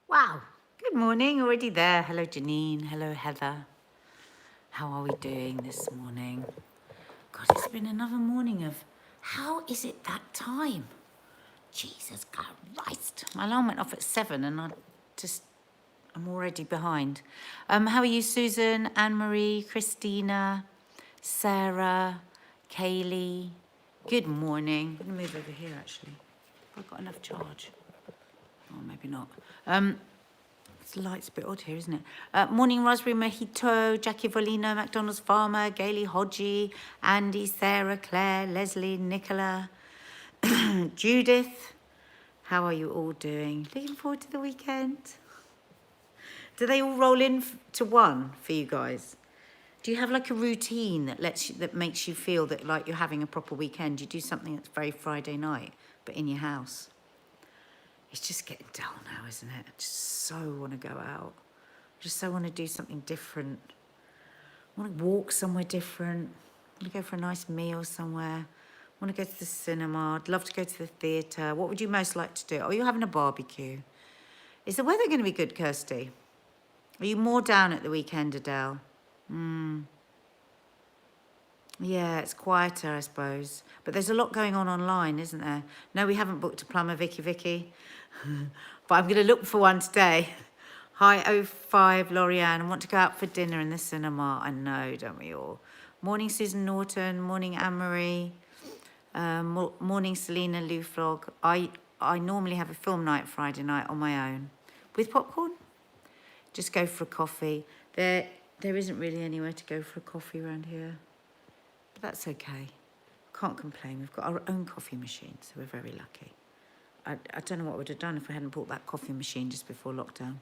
Wow, good morning, already there. Hello, Janine. Hello, Heather. How are we doing this morning? God, it's been another morning of how is it that time? Jesus Christ. My alarm went off at 7 and I'm already behind. How are you, Susan, Anne-Marie, Christina, Sarah, Kaylee? Good morning. I'm going to move over here, actually. Have I got enough charge? Oh, maybe not. The light's a bit odd here, isn't it? Morning, Raspberry Mojito, Jackie Volino, McDonald's Farmer, Gailey Hodgie, Andy, Sarah, Claire, Leslie, Nicola, Judith. How are you all doing? Looking forward to the weekend. Do they all roll in to one for you guys? Do you have like a routine that makes you feel that like you're having a proper weekend? You do something that's very Friday night, but in your house. It's just getting dull now, isn't it? I just so want to go out. I just so want to do something different. I want to walk somewhere different. I want to go for a nice meal somewhere. I want to go to the cinema. I'd love to go to the theatre. What would you most like to do? Oh, you're having a barbecue. Is the weather going to be good, Kirsty? Are you more down at the weekend, Adele? Yeah, it's quieter, I suppose. But there's a lot going on online, isn't there? No, we haven't booked a plumber, Vicky. But I'm going to look for one today. Hi, O5, Lorianne. I want to go out for dinner in the cinema. I know, don't we all? Morning, Susan Norton. Morning, Anne-Marie. Morning, Selena Luflog. I normally have a film night Friday night on my own. With popcorn? Just go for a coffee. There isn't really anywhere to go for a coffee around here. But that's okay. Can't complain. We've got our own coffee machine, so we're very lucky. I don't know what I would have done if I hadn't bought that coffee machine just before lockdown.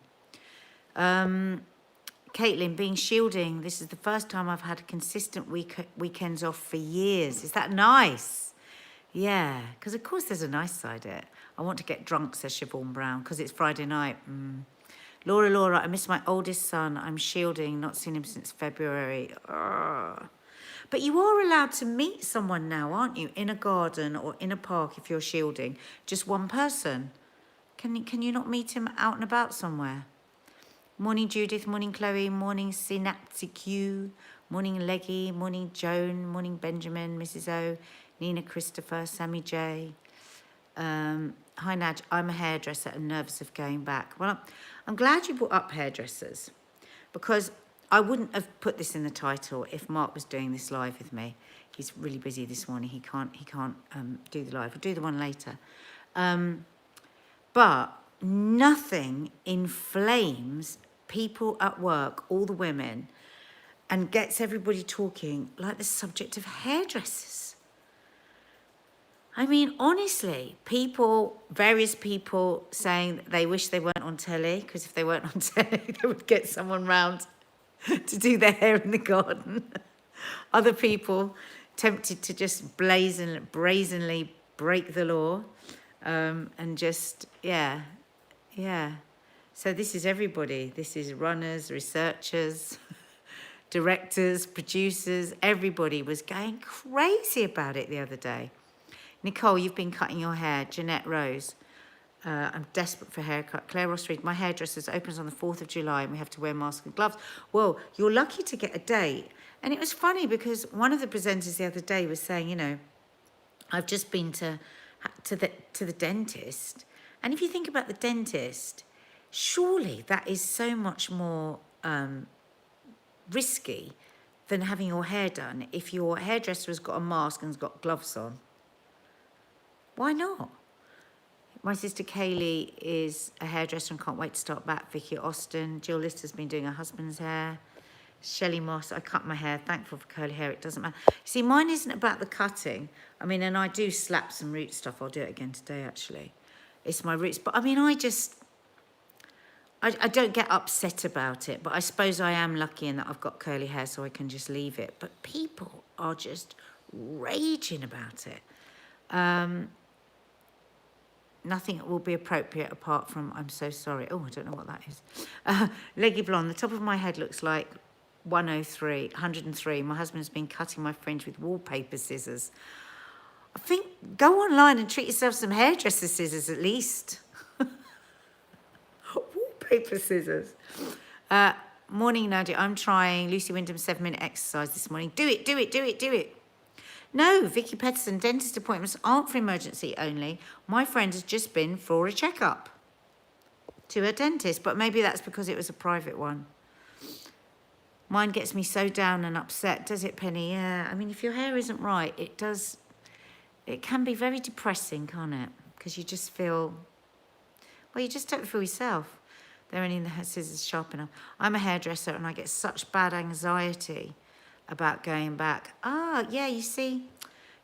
Caitlin, being shielding, this is the first time I've had consistent weekends off for years. Is that nice? Yeah, because of course there's a nice side to it. I want to get drunk, says Siobhan Brown, because it's Friday night. Laura, I miss my oldest son. I'm shielding, not seen him since February. Ugh. But you are allowed to meet someone now, aren't you? In a garden or in a park if you're shielding. Just one person. Can you not meet him out and about somewhere? Morning, Judith. Morning, Chloe. Morning, Synaptic U. Morning, Leggy. Morning, Joan. Morning, Benjamin. Mrs. O. Nina Christopher. Sammy J. Hi, Naj. I'm a hairdresser and nervous of going back. Well, I'm glad you brought up hairdressers because I wouldn't have put this in the title if Mark was doing this live with me. He's really busy this morning. He can't do the live. We'll do the one later. But nothing inflames people at work, all the women, and gets everybody talking like the subject of hairdressers. I mean, honestly, various people saying that they wish they weren't on telly, because if they weren't on telly, they would get someone round to do their hair in the garden. Other people tempted to just brazenly break the law and just, yeah. So this is everybody. This is runners, researchers, directors, producers. Everybody was going crazy about it the other day. Nicole, you've been cutting your hair. Jeanette Rose. I'm desperate for a haircut. Claire Ross Reed, my hairdresser's opens on the 4th of July and we have to wear masks and gloves. Well, you're lucky to get a date. And it was funny because one of the presenters the other day was saying, you know, I've just been to the dentist. And if you think about the dentist, surely that is so much more risky than having your hair done if your hairdresser has got a mask and has got gloves on. Why not? My sister Kaylee is a hairdresser and can't wait to start back. Vicky Austin. Jill Lister's been doing her husband's hair. Shelley Moss, I cut my hair. Thankful for curly hair. It doesn't matter. See, mine isn't about the cutting. I mean, and I do slap some root stuff. I'll do it again today, actually. It's my roots. But I mean, I don't get upset about it. But I suppose I am lucky in that I've got curly hair so I can just leave it. But people are just raging about it. Nothing will be appropriate apart from, I'm so sorry. Oh, I don't know what that is. Leggy Blonde, the top of my head looks like 103. My husband's been cutting my fringe with wallpaper scissors. I think go online and treat yourself some hairdresser scissors at least. paper, scissors. Morning, Nadia. I'm trying Lucy Wyndham's 7-minute exercise this morning. Do it, do it, do it, do it. No, Vicky Pedersen, dentist appointments aren't for emergency only. My friend has just been for a checkup to her dentist, but maybe that's because it was a private one. Mine gets me so down and upset, does it, Penny? Yeah, I mean, if your hair isn't right, it can be very depressing, can't it? Because you just feel, well, you just don't feel yourself. They're only in the scissors sharp enough. I'm a hairdresser and I get such bad anxiety about going back. Ah, yeah, you see,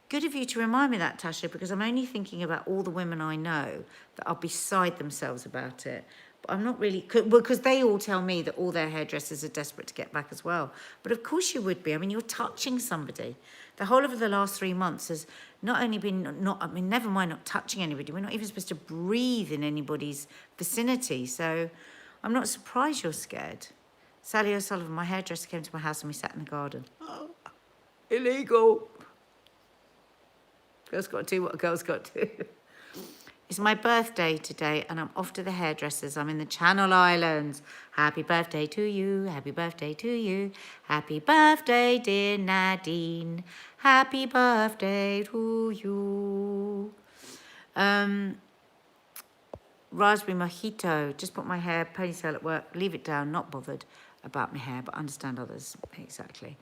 good of you to remind me of that, Tasha, because I'm only thinking about all the women I know that are beside themselves about it. But I'm not really, because they all tell me that all their hairdressers are desperate to get back as well. But of course you would be. I mean, you're touching somebody. The whole of the last 3 months has not only been, never mind not touching anybody, we're not even supposed to breathe in anybody's vicinity. So I'm not surprised you're scared. Sally O'Sullivan, my hairdresser, came to my house and we sat in the garden. Oh, illegal. Girl's got to do what a girl's got to do. It's my birthday today and I'm off to the hairdressers. I'm in the Channel Islands. Happy birthday to you. Happy birthday to you. Happy birthday, dear Nadine. Happy birthday to you. Raspberry mojito. Just put my hair ponytail at work. Leave it down. Not bothered about my hair, but understand others. Exactly.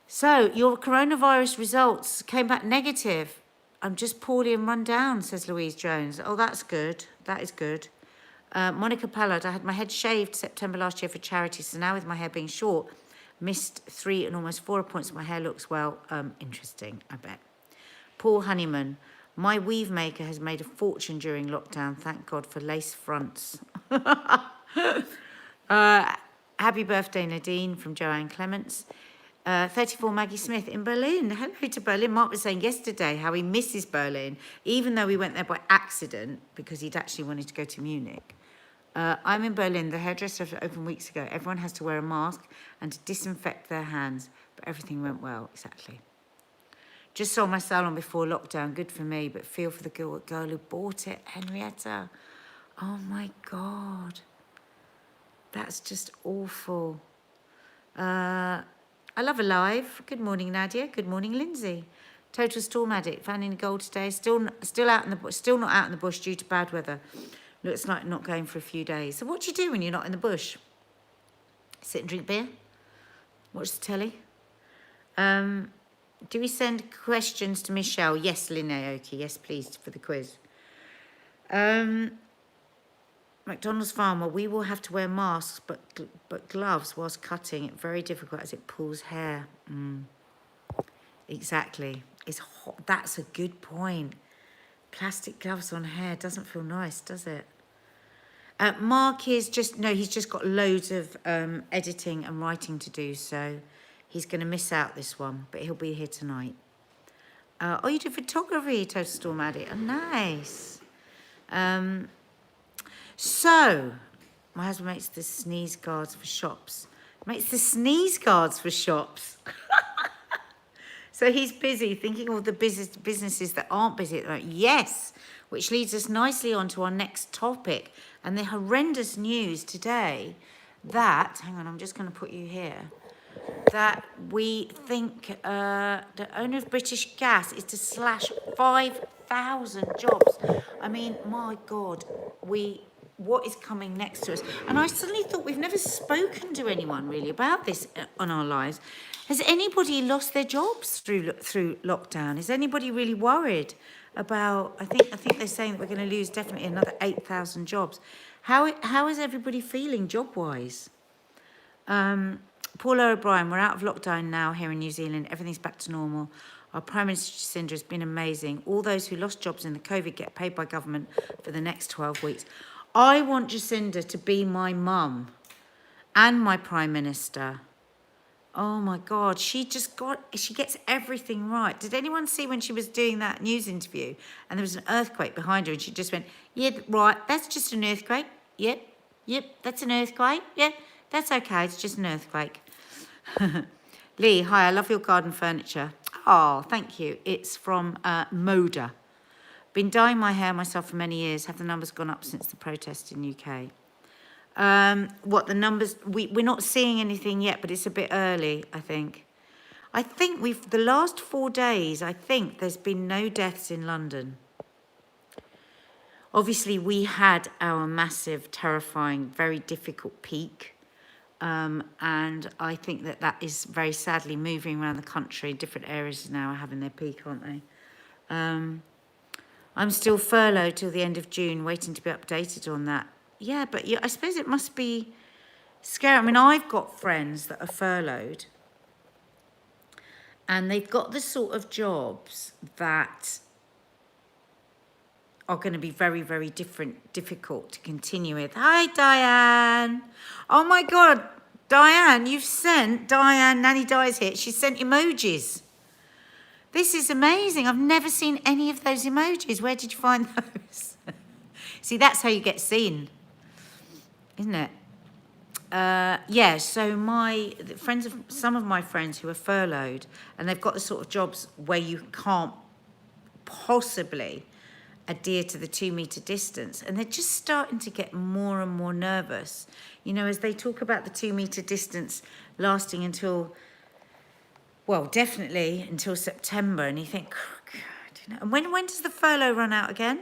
So, your coronavirus results came back negative. I'm just poorly and run down, says Louise Jones. Oh, that's good. That is good. Monica Pallard, I had my head shaved September last year for charity, so now with my hair being short, missed 3 and almost 4 appointments. My hair looks well. Interesting, I bet. Paul Honeyman, my weave maker has made a fortune during lockdown. Thank God for lace fronts. Happy birthday, Nadine, from Joanne Clements. 34 Maggie Smith in Berlin. Hello to Berlin. Mark was saying yesterday how he misses Berlin, even though we went there by accident because he'd actually wanted to go to Munich. I'm in Berlin. The hairdresser opened weeks ago. Everyone has to wear a mask and to disinfect their hands, but everything went well. Exactly. Just sold my salon before lockdown. Good for me, but feel for the girl who bought it, Henrietta. Oh my God. That's just awful. I love Alive. Good morning, Nadia. Good morning, Lindsay. Total Storm Addict. Found in gold today. Still not out in the bush due to bad weather. Looks like not going for a few days. So what do you do when you're not in the bush? Sit and drink beer? Watch the telly? Do we send questions to Michelle? Yes, Lynn Aoki. Yes, please, for the quiz. McDonald's farmer, we will have to wear masks but gloves whilst cutting. It's very difficult as it pulls hair. Exactly. It's hot. That's a good point. Plastic gloves on hair doesn't feel nice, does it? Mark is he's just got loads of editing and writing to do, so he's going to miss out this one, but he'll be here tonight. Oh, you do photography, Total Storm Addict. Oh, nice. So, my husband makes the sneeze guards for shops. So he's busy thinking of the businesses that aren't busy at the moment. Yes, which leads us nicely on to our next topic. And the horrendous news today that, hang on, I'm just going to put you here, that we think the owner of British Gas is to slash 5,000 jobs. I mean, my God, what is coming next to us? And I suddenly thought we've never spoken to anyone really about this on our lives. Has anybody lost their jobs through lockdown? Is anybody really worried about? I think they're saying that we're going to lose definitely another 8,000 jobs. How is everybody feeling job-wise? Paula O'Brien, we're out of lockdown now here in New Zealand. Everything's back to normal. Our Prime Minister Jacinda has been amazing. All those who lost jobs in the COVID get paid by government for the next 12 weeks. I want Jacinda to be my mum and my Prime Minister. Oh my God, she gets everything right. Did anyone see when she was doing that news interview and there was an earthquake behind her and she just went, yeah, right, that's just an earthquake. Yep, that's an earthquake. Yep, that's okay, it's just an earthquake. Lee, hi, I love your garden furniture. Oh, thank you. It's from Moda. Been dyeing my hair myself for many years. Have the numbers gone up since the protest in UK? What the numbers, we're not seeing anything yet, but it's a bit early, I think. I think the last 4 days, I think there's been no deaths in London. Obviously, we had our massive, terrifying, very difficult peak. And I think that is very sadly moving around the country. Different areas now are having their peak, aren't they? I'm still furloughed till the end of June, waiting to be updated on that. Yeah, but I suppose it must be scary. I mean, I've got friends that are furloughed, and they've got the sort of jobs that are going to be very, very difficult to continue with. Hi, Diane. Oh, my God. Diane, you've sent Nanny Di's here. She sent emojis. This is amazing. I've never seen any of those emojis. Where did you find those? See, that's how you get seen, isn't it? Yeah, so some of my friends who are furloughed, and they've got the sort of jobs where you can't possibly adhere to the 2-meter distance, and they're just starting to get more and more nervous, you know, as they talk about the 2-meter distance lasting until, well, definitely until September. And you think, oh, God, you know, and when does the furlough run out again?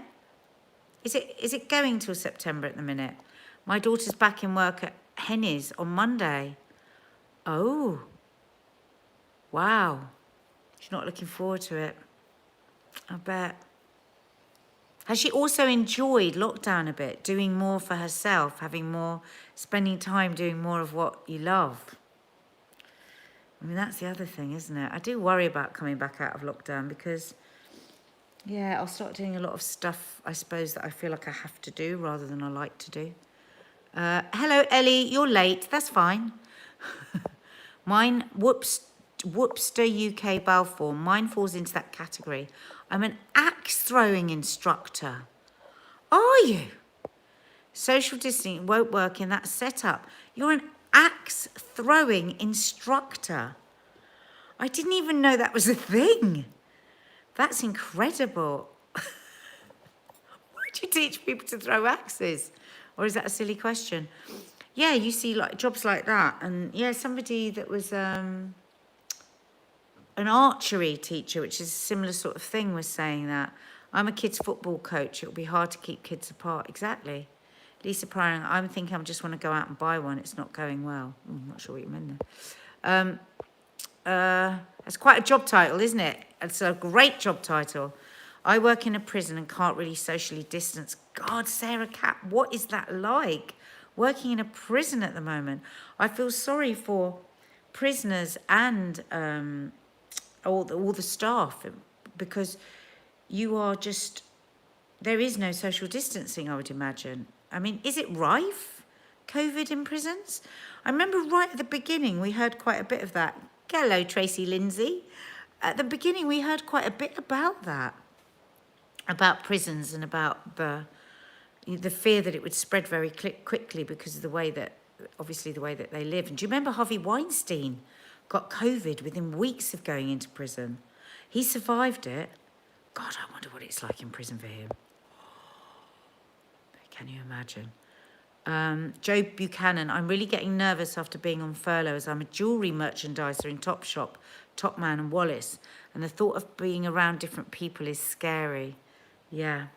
Is it going till September at the minute? My daughter's back in work at Henny's on Monday. Oh, wow. She's not looking forward to it, I bet. Has she also enjoyed lockdown a bit, doing more for herself, spending time doing more of what you love? I mean, that's the other thing, isn't it? I do worry about coming back out of lockdown because, yeah, I'll start doing a lot of stuff, I suppose, that I feel like I have to do rather than I like to do. Hello, Ellie, you're late. That's fine. Mine, Whoopster UK Balfour. Mine falls into that category. I'm an axe throwing instructor. Are you? Social distancing won't work in that setup. You're an axe throwing instructor. I didn't even know that was a thing. That's incredible. Why do you teach people to throw axes? Or is that a silly question? Yeah, you see like jobs like that. And yeah, somebody that was an archery teacher, which is a similar sort of thing, was saying that. I'm a kids football coach. It'll be hard to keep kids apart. Exactly. Lisa Pryor, I'm thinking I just want to go out and buy one. It's not going well. I'm not sure what you meant there. That's quite a job title, isn't it? It's a great job title. I work in a prison and can't really socially distance. God, Sarah Cap, what is that like? Working in a prison at the moment. I feel sorry for prisoners and all the staff, because you are just, there is no social distancing, I would imagine. I mean, is it rife, COVID in prisons? I remember right at the beginning, we heard quite a bit of that. Hello, Tracy Lindsay. At the beginning, we heard quite a bit about that, about prisons and about the fear that it would spread very quickly because of the way that, obviously, the way that they live. And do you remember Harvey Weinstein got COVID within weeks of going into prison? He survived it. God, I wonder what it's like in prison for him. Can you imagine? Joe Buchanan, I'm really getting nervous after being on furlough as I'm a jewellery merchandiser in Topshop, Topman and Wallace. And the thought of being around different people is scary. Yeah.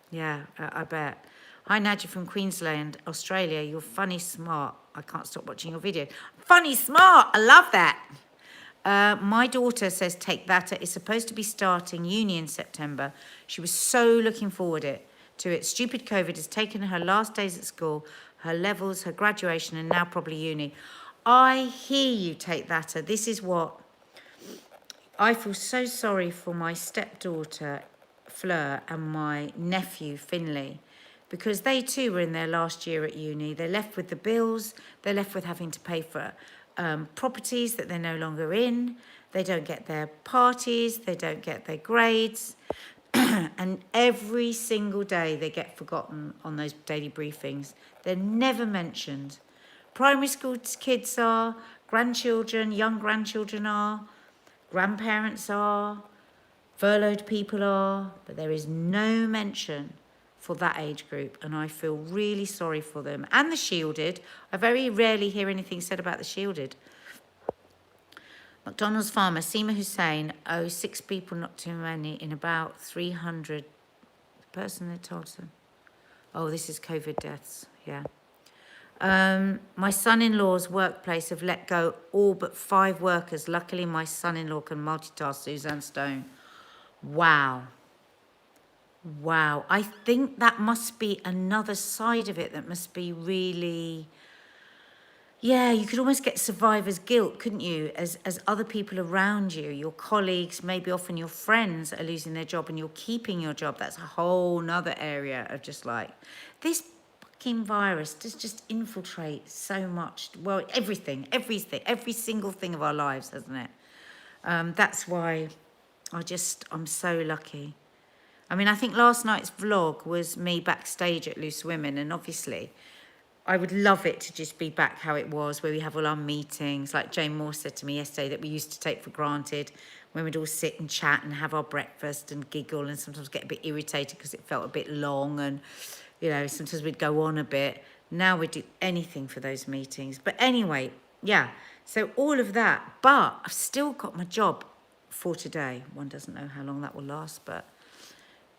Yeah, I bet. Hi, Nadia from Queensland, Australia. You're funny, smart. I can't stop watching your video. Funny, smart. I love that. My daughter says Take That is supposed to be starting uni in September. She was so looking forward to it. Stupid COVID has taken her last days at school, her levels, her graduation, and now probably uni. I hear you, Take That. This is what I feel so sorry for my stepdaughter, Fleur, and my nephew, Finley, because they too were in their last year at uni. They're left with the bills. They're left with having to pay for properties that they're no longer in. They don't get their parties. They don't get their grades. And every single day they get forgotten on those daily briefings. They're never mentioned. Primary school kids are, grandchildren, young grandchildren are, grandparents are, furloughed people are, but there is no mention for that age group, and I feel really sorry for them. And the shielded. I very rarely hear anything said about the shielded. McDonald's farmer, Seema Hussain, 6 people, not too many, in about 300. The person that told them. Oh, this is COVID deaths, yeah. My son-in-law's workplace have let go all but 5 workers. Luckily, my son-in-law can multitask, Suzanne Stone. Wow. Wow. I think that must be another side of it that must be really... Yeah, you could almost get survivor's guilt, couldn't you? As other people around you, your colleagues, maybe often your friends are losing their job and you're keeping your job. That's a whole nother area of just like, this fucking virus does just infiltrate so much. Well, everything, every single thing of our lives, hasn't it? That's why I'm so lucky. I mean, I think last night's vlog was me backstage at Loose Women, and obviously I would love it to just be back how it was, where we have all our meetings. Like Jane Moore said to me yesterday, that we used to take for granted, when we'd all sit and chat and have our breakfast and giggle, and sometimes get a bit irritated because it felt a bit long, and, you know, sometimes we'd go on a bit. Now we'd do anything for those meetings. But anyway, yeah, so all of that. But I've still got my job for today. One doesn't know how long that will last, but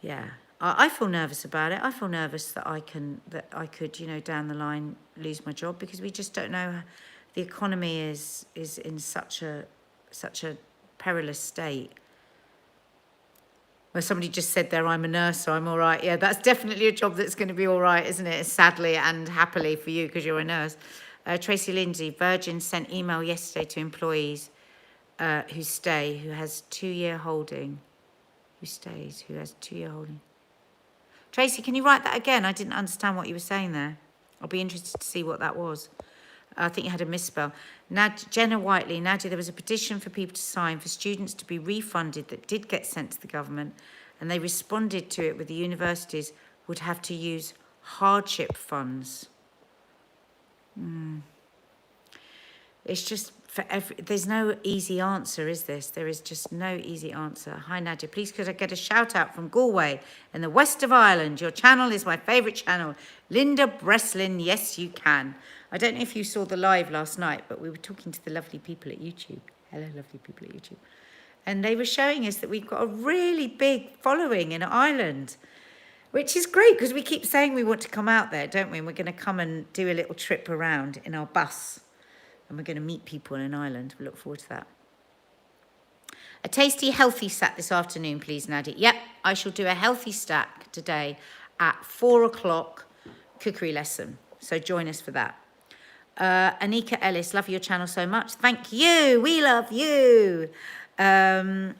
yeah. I feel nervous about it. I feel nervous that I could, you know, down the line lose my job, because we just don't know. The economy is in such a perilous state. Well, somebody just said there, I'm a nurse, so I'm all right. Yeah, that's definitely a job that's going to be all right, isn't it? Sadly and happily for you, because you're a nurse. Tracy Lindsay, Virgin sent email yesterday to employees who has 2-year holding. Who has 2-year holding. Tracy, can you write that again? I didn't understand what you were saying there. I'll be interested to see what that was. I think you had a misspell. Jenna Whiteley, Nadia, there was a petition for people to sign for students to be refunded that did get sent to the government, and they responded to it with the universities would have to use hardship funds. It's just, there's no easy answer, is this? There is just no easy answer. Hi, Nadia. Please could I get a shout out from Galway in the west of Ireland? Your channel is my favourite channel. Linda Breslin, yes, you can. I don't know if you saw the live last night, but we were talking to the lovely people at YouTube. Hello, lovely people at YouTube. And they were showing us that we've got a really big following in Ireland, which is great, because we keep saying we want to come out there, don't we? And we're going to come and do a little trip around in our bus. And we're going to meet people in Ireland. We look forward to that. A tasty, healthy stack this afternoon, please, Nadia. Yep, I shall do a healthy stack today at 4 o'clock cookery lesson. So join us for that. Anika Ellis, love your channel so much. Thank you. We love you. Oh,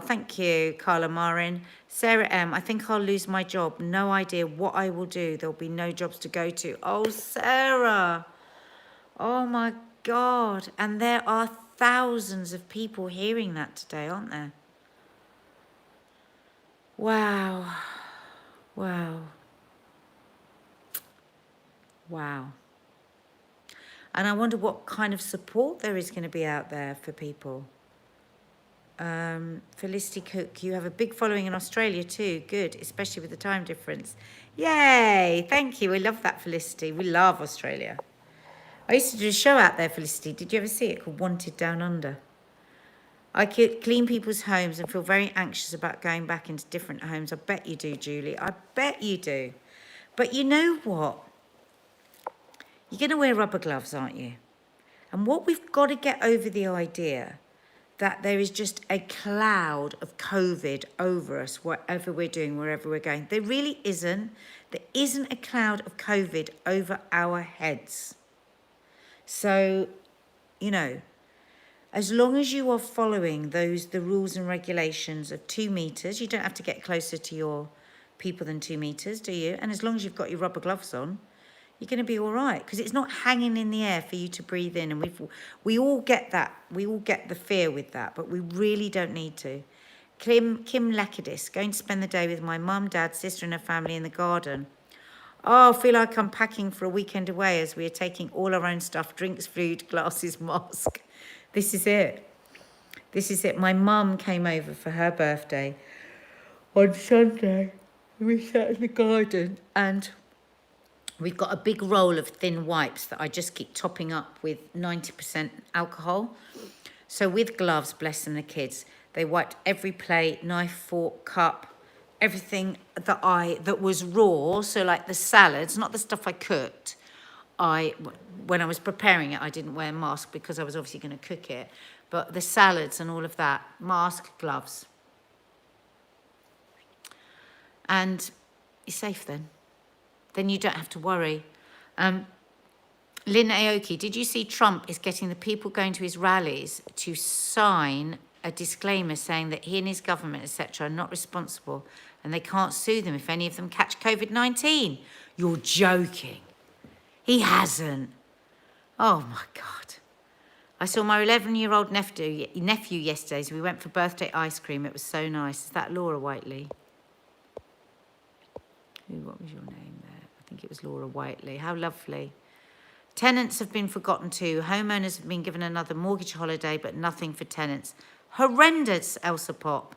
thank you, Carla Marin. Sarah M, I think I'll lose my job. No idea what I will do. There'll be no jobs to go to. Oh, Sarah. Oh, my God. And there are thousands of people hearing that today, aren't there? Wow. Wow. Wow. And I wonder what kind of support there is going to be out there for people. Felicity Cook, you have a big following in Australia too. Good, especially with the time difference. Yay. Thank you. We love that, Felicity. We love Australia. I used to do a show out there, Felicity. Did you ever see it? Called Wanted Down Under. I could clean people's homes and feel very anxious about going back into different homes. I bet you do, Julie. I bet you do. But you know what? You're going to wear rubber gloves, aren't you? And what we've got to get over the idea that there is just a cloud of COVID over us, whatever we're doing, wherever we're going. There really isn't. There isn't a cloud of COVID over our heads. So, you know, as long as you are following the rules and regulations of 2 meters, you don't have to get closer to your people than 2 meters, do you? And as long as you've got your rubber gloves on, you're going to be all right, because it's not hanging in the air for you to breathe in. And we all get that. We all get the fear with that, but we really don't need to. Kim Lekadis, going to spend the day with my mum, dad, sister and her family in the garden. Oh, I feel like I'm packing for a weekend away, as we are taking all our own stuff, drinks, food, glasses, mask. This is it. This is it. My mum came over for her birthday on Sunday. We sat in the garden and we've got a big roll of thin wipes that I just keep topping up with 90% alcohol. So with gloves, bless them, the kids, they wiped every plate, knife, fork, cup, everything that was raw. So like the salads, not the stuff I cooked. When I was preparing it, I didn't wear a mask because I was obviously going to cook it. But the salads and all of that, mask, gloves. And you're safe then. Then you don't have to worry. Lynn Aoki, did you see Trump is getting the people going to his rallies to sign a disclaimer saying that he and his government, etc., are not responsible and they can't sue them if any of them catch COVID-19? You're joking. He hasn't. Oh, my God. I saw my 11-year-old nephew yesterday, so we went for birthday ice cream. It was so nice. Is that Laura Whiteley? What was your name there? I think it was Laura Whiteley. How lovely. Tenants have been forgotten too. Homeowners have been given another mortgage holiday, but nothing for tenants. Horrendous, Elsa Pop.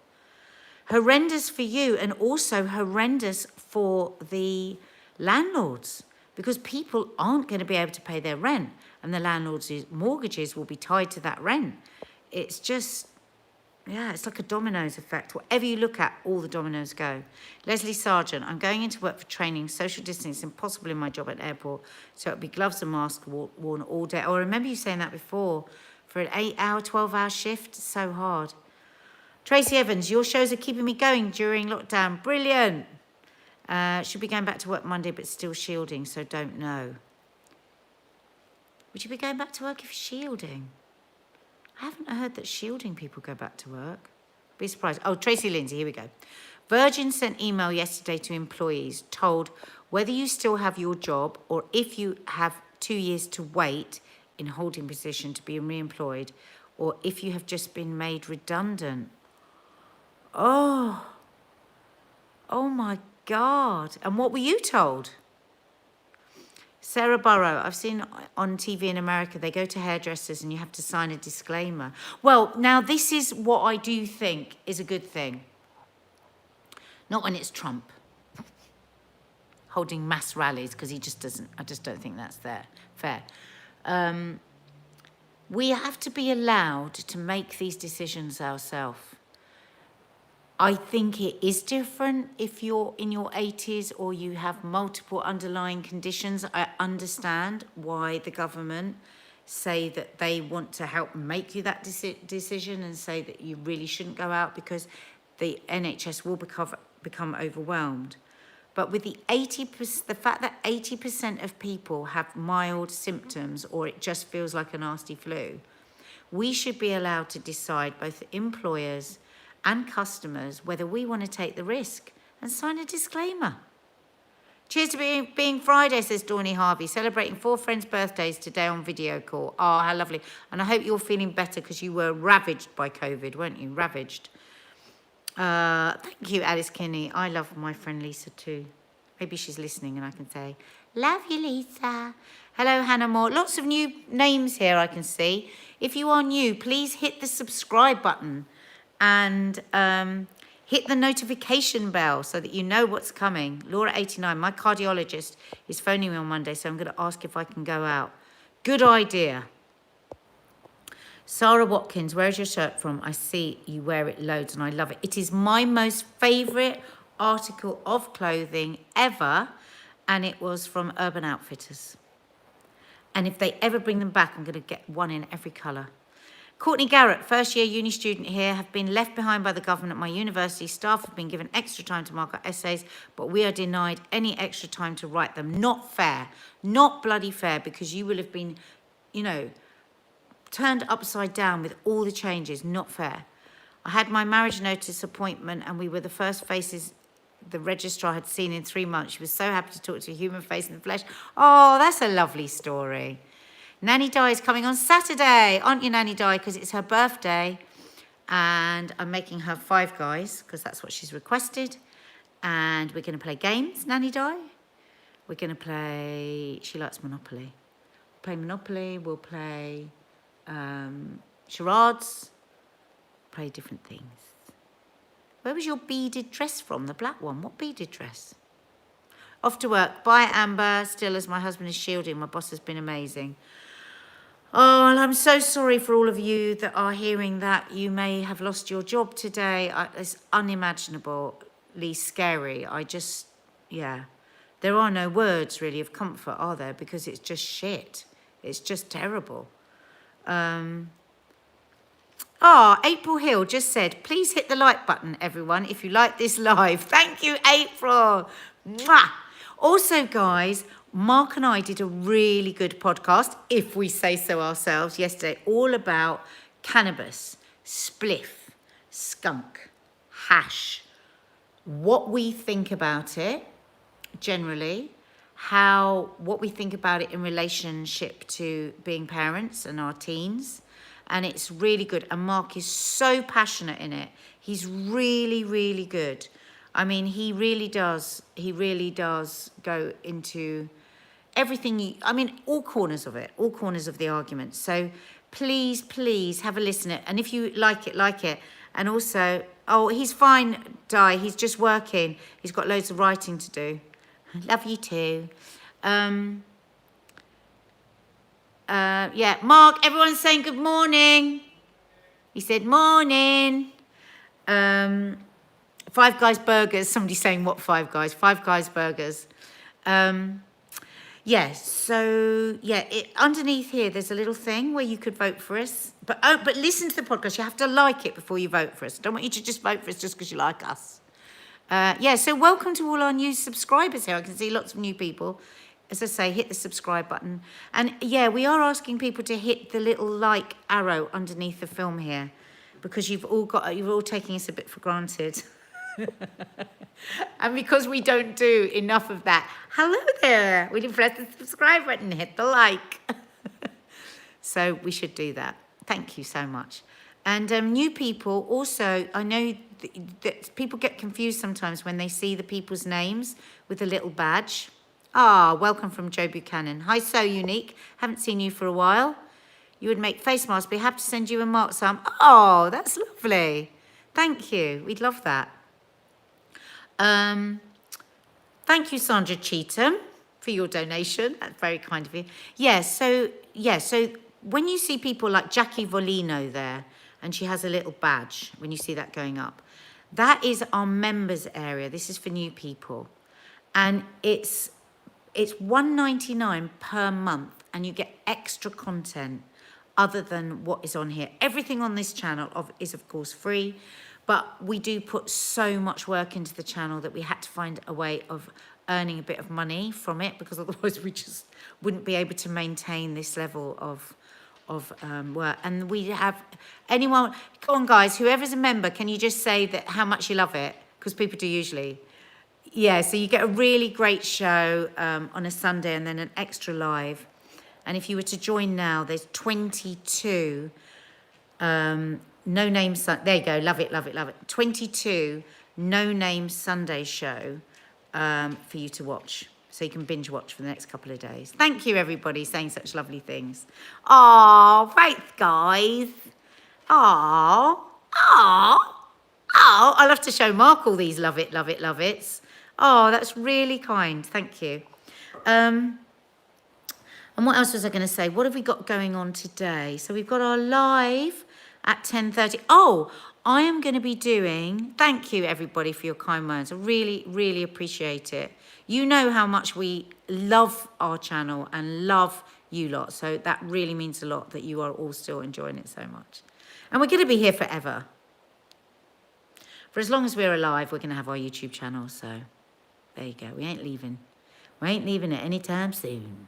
Horrendous for you and also horrendous for the landlords because people aren't going to be able to pay their rent and the landlords' mortgages will be tied to that rent. It's just, yeah, it's like a dominoes effect. Whatever you look at, all the dominoes go. Leslie Sargent, I'm going into work for training. Social distancing is impossible in my job at airport. So it'll be gloves and mask worn all day. Oh, I remember you saying that before. For an 8-hour, 12-hour shift, it's so hard. Tracy Evans, your shows are keeping me going during lockdown. Brilliant. Should be going back to work Monday, but still shielding, so don't know. Would you be going back to work if you're shielding? I haven't heard that shielding people go back to work. Be surprised. Oh, Tracy Lindsay, here we go. Virgin sent email yesterday to employees, told whether you still have your job or if you have 2 years to wait in holding position to be re-employed or if you have just been made redundant. Oh my God. And what were you told? Sarah Burrow, I've seen on TV in America, they go to hairdressers and you have to sign a disclaimer. Well, now this is what I do think is a good thing. Not when it's Trump holding mass rallies, because he just doesn't, I just don't think that's fair. We have to be allowed to make these decisions ourselves. I think it is different if you're in your 80s or you have multiple underlying conditions. I understand why the government say that they want to help make you that decision and say that you really shouldn't go out because the NHS will become overwhelmed. But with the fact that 80% of people have mild symptoms or it just feels like a nasty flu, we should be allowed to decide, both employers and customers, whether we want to take the risk and sign a disclaimer. Cheers to being Friday, says Dawny Harvey, celebrating 4 friends' birthdays today on video call. Oh, how lovely. And I hope you're feeling better because you were ravaged by COVID, weren't you? Ravaged. Thank you, Alice Kinney. I love my friend Lisa too. Maybe she's listening and I can say, love you, Lisa. Hello, Hannah Moore. Lots of new names here I can see. If you are new, please hit the subscribe button and hit the notification bell so that you know what's coming. Laura89, my cardiologist is phoning me on Monday, so I'm going to ask if I can go out. Good idea. Sarah Watkins, where's your shirt from? I see you wear it loads and I love it. It is my most favourite article of clothing ever, and it was from Urban Outfitters. And if they ever bring them back, I'm going to get one in every colour. Courtney Garrett, first year uni student here, have been left behind by the government at my university. Staff have been given extra time to mark our essays, but we are denied any extra time to write them. Not fair. Not bloody fair, because you will have been, you know, turned upside down with all the changes. Not fair. I had my marriage notice appointment and we were the first faces the registrar had seen in 3 months. She was so happy to talk to a human face in the flesh. Oh, that's a lovely story. Nanny Di is coming on Saturday, aren't you, Nanny Di? Because it's her birthday. And I'm making her Five Guys, because that's what she's requested. And we're going to play games, Nanny Di. We're going to play, she likes Monopoly. Play Monopoly, we'll play charades, play different things. Where was your beaded dress from? The black one. What beaded dress? Off to work. Bye, Amber. Still, as my husband is shielding, my boss has been amazing. Oh, and I'm so sorry for all of you that are hearing that you may have lost your job today. It's unimaginably scary. Yeah. There are no words really of comfort, are there? Because it's just shit. It's just terrible. April Hill just said, please hit the like button, everyone, if you like this live. Thank you, April. Mwah! Also, guys, Mark and I did a really good podcast, if we say so ourselves, yesterday, all about cannabis, spliff, skunk, hash, what we think about it generally, what we think about it in relationship to being parents and our teens. And it's really good. And Mark is so passionate in it. He's really, really good. I mean, he really does go into everything. All corners of it, all corners of the argument. So please have a listen. And if you like it. And also, he's fine, Di. He's just working. He's got loads of writing to do. Love you too. Yeah, Mark, everyone's saying good morning. He said morning. Five Guys Burgers. Somebody's saying what Five Guys? Five Guys Burgers. Underneath here, there's a little thing where you could vote for us. But listen to the podcast. You have to like it before you vote for us. I don't want you to just vote for us just because you like us. So welcome to all our new subscribers here. I can see lots of new people. As I say, hit the subscribe button. And yeah, we are asking people to hit the little like arrow underneath the film here, because you're all taking us a bit for granted. And because we don't do enough of that. Hello there. Will you press the subscribe button, hit the like? So we should do that. Thank you so much. And new people also, I know that people get confused sometimes when they see the people's names with a little badge. Welcome from Joe Buchanan. Hi, So Unique. Haven't seen you for a while. You would make face masks, but we have to send you a Mark Sam. Oh, that's lovely. Thank you. We'd love that. Thank you, Sandra Cheetham, for your donation. That's very kind of you. So when you see people like Jackie Volino there, and she has a little badge, when you see that going up, that is our members area. This is for new people. And it's $1.99 per month, and you get extra content other than what is on here. Everything on this channel is, of course, free, but we do put so much work into the channel that we had to find a way of earning a bit of money from it, because otherwise we just wouldn't be able to maintain this level of work. And we have anyone, go on guys, whoever's a member, can you just say that how much you love it? Because people do usually. Yeah, so you get a really great show on a Sunday and then an extra live. And if you were to join now, there's 22 no-name there you go, love it. 22 no-name Sunday show for you to watch. So you can binge watch for the next couple of days. Thank you, everybody, saying such lovely things. Right, guys. I'll have to show Mark all these love it's. That's really kind. Thank you. And what else was I going to say? What have we got going on today? So we've got our live at 10:30. I am going to be doing, thank you everybody for your kind words. I really, really appreciate it. You know how much we love our channel and love you lot. So that really means a lot that you are all still enjoying it so much. And we're going to be here forever. For as long as we're alive, we're going to have our YouTube channel. So there you go. We ain't leaving. We ain't leaving it anytime soon.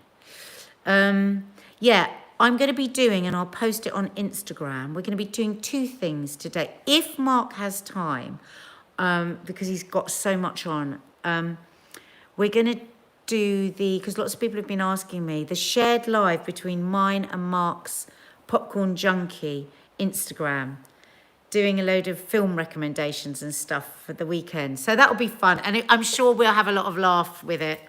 I'm going to be doing, and I'll post it on Instagram, we're going to be doing two things today. If Mark has time, because he's got so much on, we're going to do because lots of people have been asking me, the shared live between mine and Mark's Popcorn Junkie Instagram, doing a load of film recommendations and stuff for the weekend. So that'll be fun. And I'm sure we'll have a lot of laughs with it.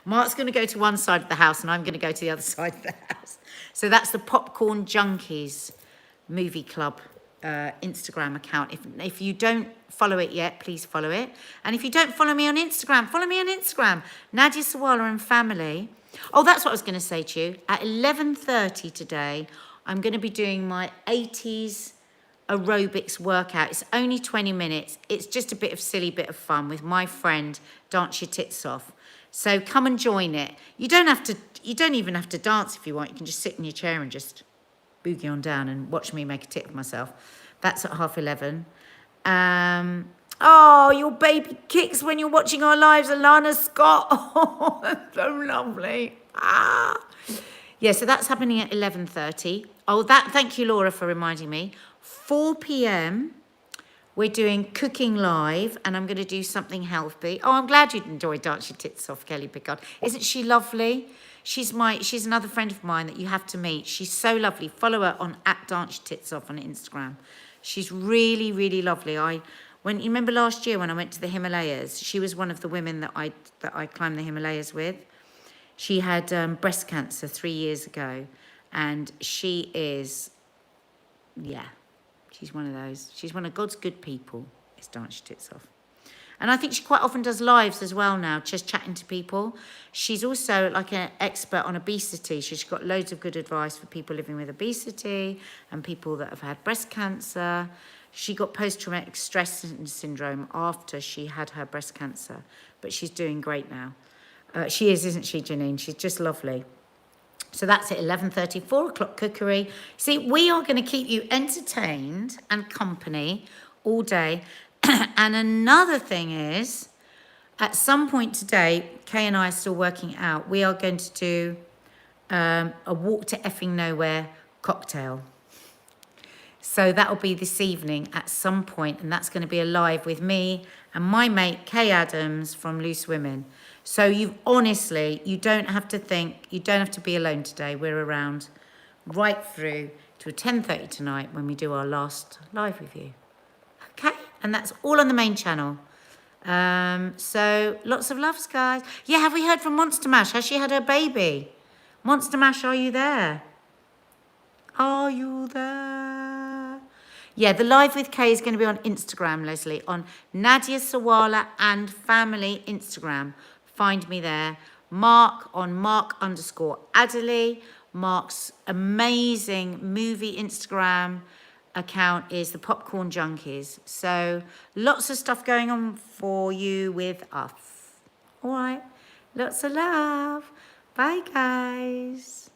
Mark's going to go to one side of the house and I'm going to go to the other side of the house. So that's the Popcorn Junkies movie club Instagram account. If you don't follow it yet, please follow it. And if you don't follow me on Instagram, follow me on Instagram. Nadia Sawalha and Family. Oh, that's what I was going to say to you. At 11:30 today, I'm going to be doing my 80s aerobics workout. It's only 20 minutes. It's just a silly bit of fun with my friend Dance Your Tits Off. So come and join it. You don't even have to dance if you want. You can just sit in your chair and just boogie on down and watch me make a tit of myself. That's at 11:30. Oh, your baby kicks when you're watching our lives, Alana Scott. Oh, that's so lovely. Yeah, so that's happening at 11:30. Oh, thank you, Laura, for reminding me. 4 p.m. we're doing cooking live, and I'm going to do something healthy. Oh, I'm glad you enjoyed Dance Your Tits Off, Kelly Pickard. Isn't she lovely? She's another friend of mine that you have to meet. She's so lovely. Follow her on @DanceYourTitsOff on Instagram. She's really, really lovely. You remember last year when I went to the Himalayas, she was one of the women that I climbed the Himalayas with. She had breast cancer 3 years ago, and she is, yeah, she's one of those. She's one of God's good people. It's Dance Your Tits Off. And I think she quite often does lives as well now, just chatting to people. She's also like an expert on obesity. She's got loads of good advice for people living with obesity and people that have had breast cancer. She got post-traumatic stress syndrome after she had her breast cancer, but she's doing great now. She is, isn't she, Janine? She's just lovely. So that's at 11:30, 4 o'clock cookery. See, we are going to keep you entertained and company all day. And another thing is, at some point today, Kay and I are still working out, we are going to do a walk to effing nowhere cocktail. So that'll be this evening at some point, and that's going to be a live with me and my mate Kay Adams from Loose Women. So you don't have to think, you don't have to be alone today. We're around right through to 10:30 tonight when we do our last live with you. Okay, and that's all on the main channel. So lots of loves, guys. Yeah, have we heard from Monster Mash? Has she had her baby? Monster Mash, are you there? Are you there? Yeah, the live with Kay is going to be on Instagram, Leslie, on Nadia Sawalha and Family Instagram. Find me there. Mark on Mark_Adderley. Mark's amazing movie Instagram account is the Popcorn Junkies. So lots of stuff going on for you with us. All right. Lots of love. Bye, guys.